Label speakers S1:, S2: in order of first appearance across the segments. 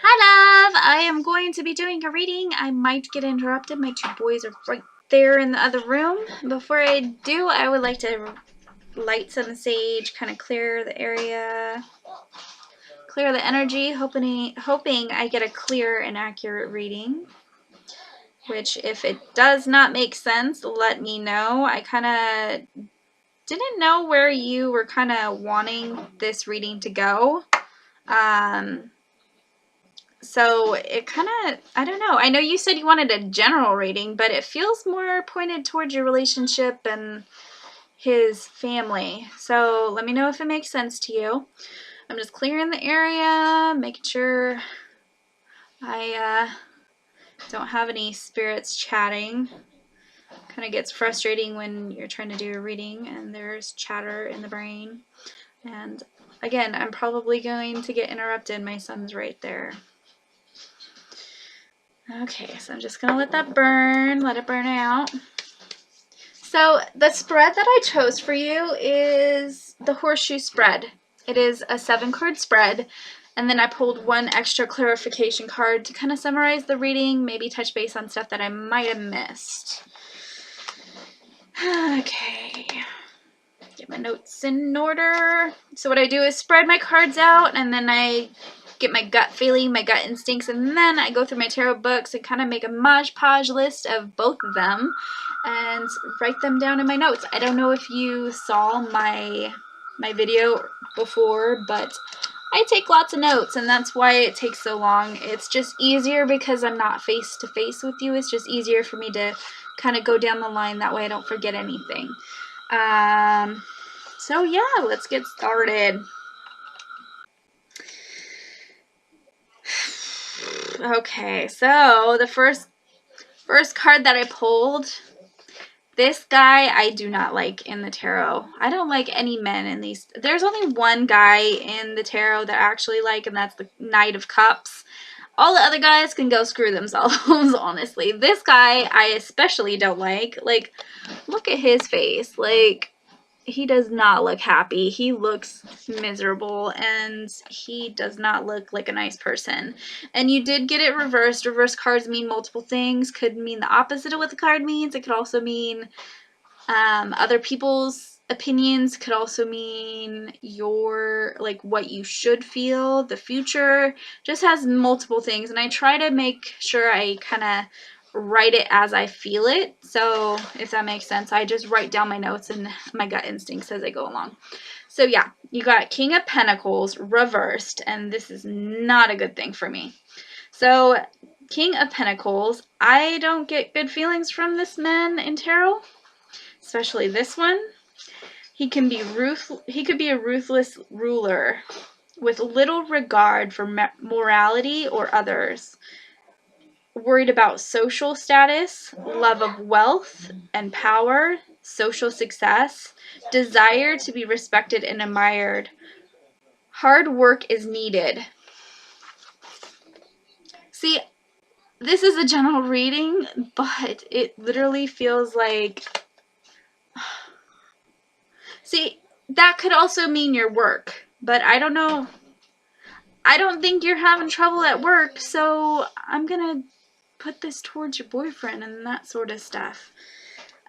S1: Hi, love. I am going to be doing a reading. I might get interrupted. My two boys are right there in the other room. Before I do, I would like to light some sage, kind of clear the area, clear the energy, hoping I get a clear and accurate reading. Which, if it does not make sense, let me know. I kind of didn't know where you were kind of wanting this reading to go. So it kind of, I don't know. I know you said you wanted a general reading, but it feels more pointed towards your relationship and his family. So let me know if it makes sense to you. I'm just clearing the area, making sure I don't have any spirits chatting. Kind of gets frustrating when you're trying to do a reading and there's chatter in the brain. And again, I'm probably going to get interrupted. My son's right there. Okay, so I'm just going to let that burn, let it burn out. So the spread that I chose for you is the Horseshoe Spread. It is a 7-card spread, and then I pulled one extra clarification card to kind of summarize the reading, maybe touch base on stuff that I might have missed. Okay, get my notes in order. So what I do is spread my cards out, and then I get my gut feeling, my gut instincts, and then I go through my tarot books and kind of make a Mod Podge list of both of them and write them down in my notes. I don't know if you saw my video before, but I take lots of notes, and that's why it takes so long. It's just easier because I'm not face to face with you. It's just easier for me to kind of go down the line. That way I don't forget anything. So yeah, let's get started. Okay, so the first card that I pulled, this guy I do not like in the tarot. I don't like any men in these. There's only one guy in the tarot that I actually like, and that's the Knight of Cups. All the other guys can go screw themselves, honestly. This guy I especially don't like. Like, look at his face. Like, he does not look happy. He looks miserable, and he does not look like a nice person. And you did get it reversed. Reverse cards mean multiple things. Could mean the opposite of what the card means. It could also mean other people's opinions. Could also mean your, like, what you should feel, the future. Just has multiple things, and I try to make sure I kind of write it as I feel it. So if that makes sense, I just write down my notes and my gut instincts as I go along. So yeah, you got King of Pentacles reversed, and this is not a good thing for me. So King of Pentacles, I don't get good feelings from this man in tarot, especially this one. He could be a ruthless ruler with little regard for morality or others. Worried about social status, love of wealth and power, social success, desire to be respected and admired. Hard work is needed. See, this is a general reading, but it literally feels like... See, that could also mean your work, but I don't know. I don't think you're having trouble at work, so I'm gonna put this towards your boyfriend and that sort of stuff.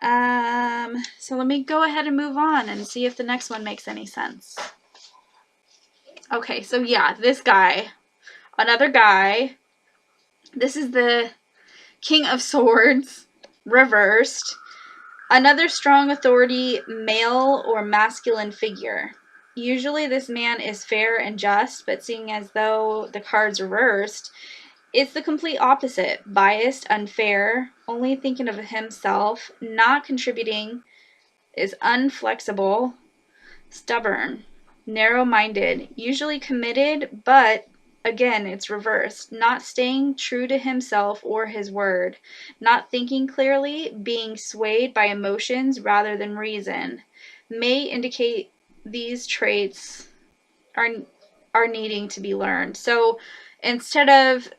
S1: So let me go ahead and move on and see if the next one makes any sense. Okay, so yeah, this guy, another guy. This is the King of Swords, reversed. Another strong authority, male or masculine figure. Usually this man is fair and just, but seeing as though the card's reversed, it's the complete opposite. Biased, unfair, only thinking of himself, not contributing, is unflexible, stubborn, narrow-minded, usually committed, but again, it's reversed. Not staying true to himself or his word. Not thinking clearly, being swayed by emotions rather than reason. May indicate these traits are needing to be learned. So instead of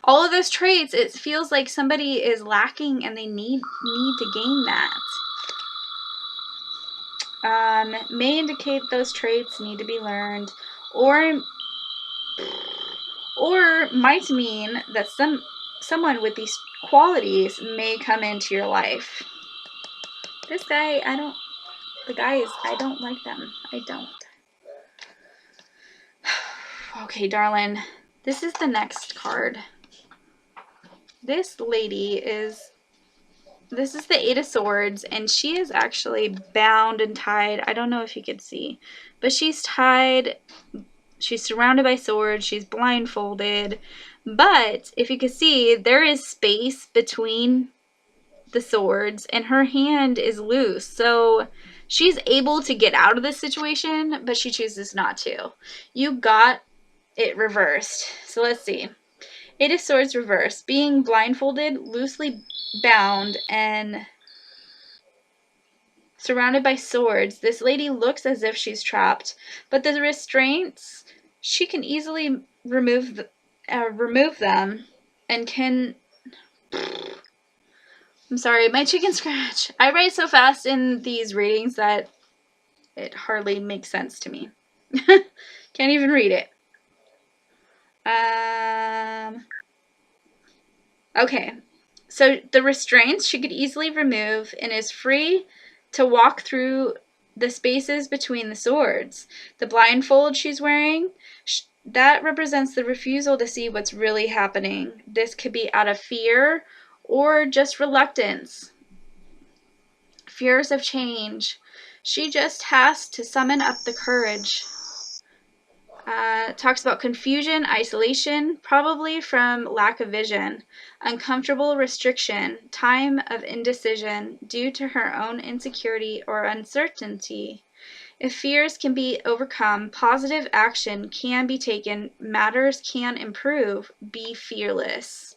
S1: all of those traits, it feels like somebody is lacking and they need to gain that. May indicate those traits need to be learned, or or might mean that someone with these qualities may come into your life. This guy, the guys, I don't like them. I don't. Okay, darling. This is the next card. This is the Eight of Swords, and she is actually bound and tied. I don't know if you could see, but she's tied. She's surrounded by swords. She's blindfolded. But if you can see, there is space between the swords, and her hand is loose. So she's able to get out of this situation, but she chooses not to. You got it reversed. So let's see. Eight of Swords reversed. Being blindfolded, loosely bound, and surrounded by swords, this lady looks as if she's trapped. But the restraints, she can easily remove them and can... I'm sorry, my chicken scratch. I write so fast in these readings that it hardly makes sense to me. Can't even read it. Okay, so the restraints she could easily remove and is free to walk through the spaces between the swords. The blindfold she's wearing, that represents the refusal to see what's really happening. This could be out of fear or just reluctance. Fears of change. She just has to summon up the courage. Talks about confusion, isolation, probably from lack of vision, uncomfortable restriction, time of indecision due to her own insecurity or uncertainty. If fears can be overcome, positive action can be taken, matters can improve, be fearless.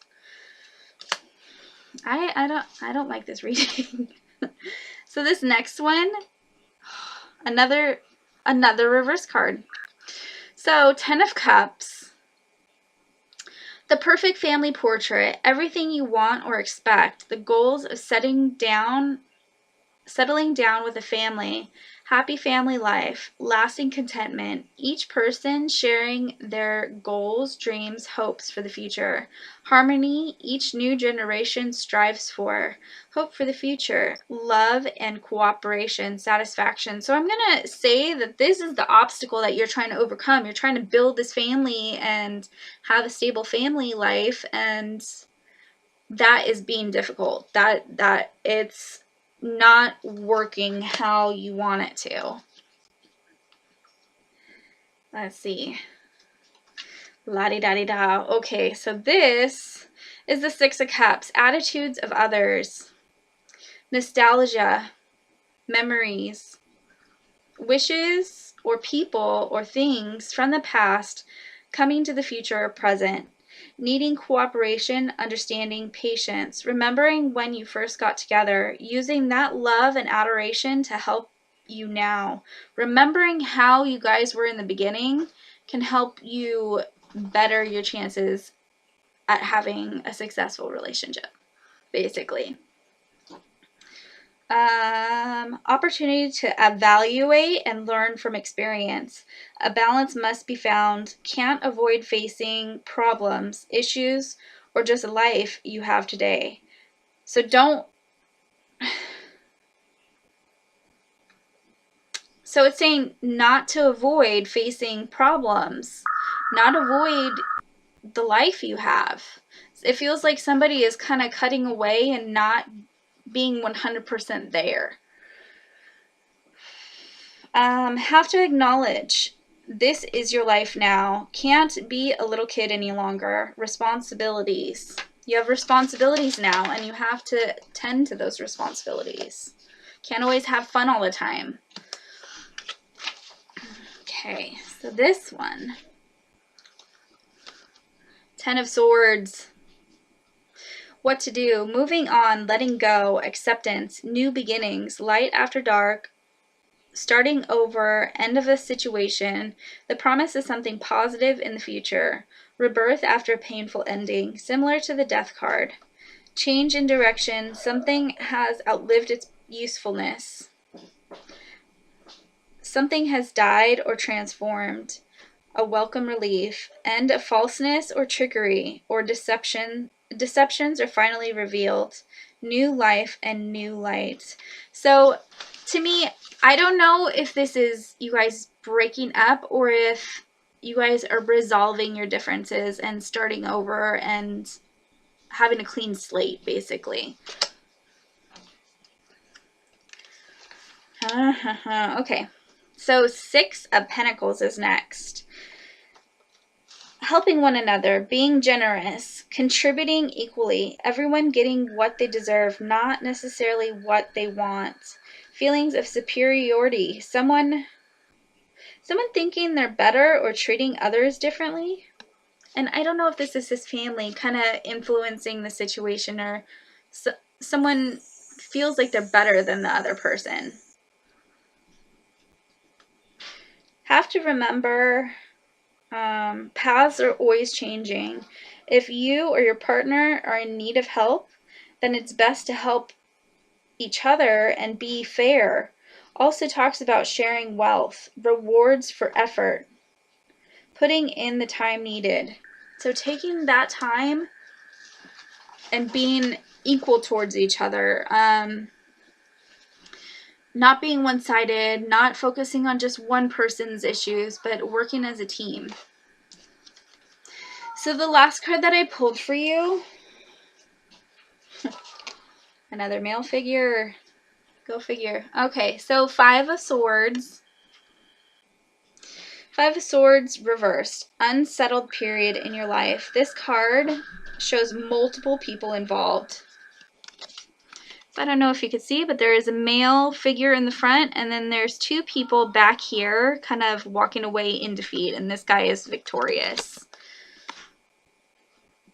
S1: I don't like this reading. So this next one, another reverse card. So, Ten of Cups, the perfect family portrait, everything you want or expect, the goals of settling down with a family, happy family life, lasting contentment, each person sharing their goals, dreams, hopes for the future, harmony, each new generation strives for, hope for the future, love and cooperation, satisfaction. So I'm going to say that this is the obstacle that you're trying to overcome. You're trying to build this family and have a stable family life, and that is being difficult. That it's not working how you want it to. Let's see. La-di-da-di-da. Okay, so this is the Six of Cups. Attitudes of others. Nostalgia. Memories. Wishes or people or things from the past coming to the future or present. Needing cooperation, understanding, patience, remembering when you first got together, using that love and adoration to help you now. Remembering how you guys were in the beginning can help you better your chances at having a successful relationship, basically. Opportunity to evaluate and learn from experience. A balance must be found. Can't avoid facing problems, issues, or just life you have today. So So it's saying not to avoid facing problems, not avoid the life you have. It feels like somebody is kind of cutting away and not being 100% there. Have to acknowledge this is your life now. Can't be a little kid any longer. Responsibilities. You have responsibilities now, and you have to tend to those responsibilities. Can't always have fun all the time. Okay, so this one. Ten of Swords. What to do. Moving on, letting go, acceptance, new beginnings, light after dark, starting over, end of a situation, the promise of something positive in the future, rebirth after a painful ending, similar to the Death card, change in direction, something has outlived its usefulness, something has died or transformed, a welcome relief, end of falseness or trickery or deceptions are finally revealed, new life and new light. So to me, I don't know if this is you guys breaking up or if you guys are resolving your differences and starting over and having a clean slate, basically. Okay, so 6 of Pentacles is next. Helping one another, being generous, contributing equally, everyone getting what they deserve, not necessarily what they want. Feelings of superiority, someone thinking they're better or treating others differently. And I don't know if this is his family kind of influencing the situation, or someone feels like they're better than the other person. Have to remember, paths are always changing. If you or your partner are in need of help, then it's best to help each other and be fair. Also talks about sharing wealth, rewards for effort, putting in the time needed. So taking that time and being equal towards each other. Not being one-sided, not focusing on just one person's issues, but working as a team. So the last card that I pulled for you, another male figure. Go figure. Okay, so 5 of Swords. 5 of Swords reversed. Unsettled period in your life. This card shows multiple people involved. So I don't know if you could see, but there is a male figure in the front, and then there's 2 people back here kind of walking away in defeat, and this guy is victorious.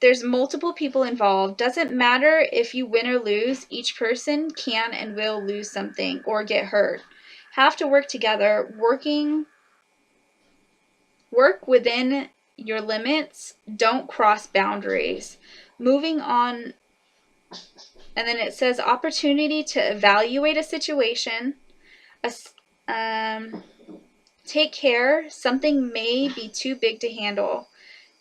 S1: There's multiple people involved. Doesn't matter if you win or lose, each person can and will lose something or get hurt. Have to work together, work within your limits, don't cross boundaries. Moving on. And then it says opportunity to evaluate a situation. Take care. Something may be too big to handle.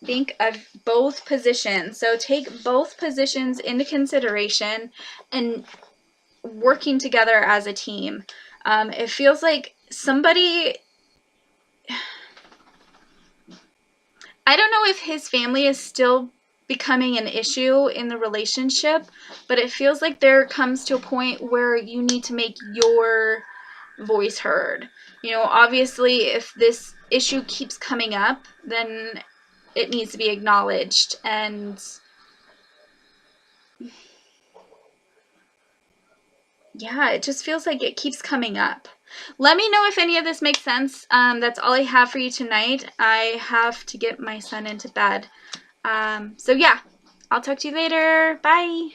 S1: Think of both positions. So take both positions into consideration and working together as a team. It feels like somebody... I don't know if his family is still becoming an issue in the relationship, but it feels like there comes to a point where you need to make your voice heard. You know, obviously, if this issue keeps coming up, then it needs to be acknowledged. And yeah, it just feels like it keeps coming up. Let me know if any of this makes sense. That's all I have for you tonight. I have to get my son into bed. So yeah, I'll talk to you later. Bye.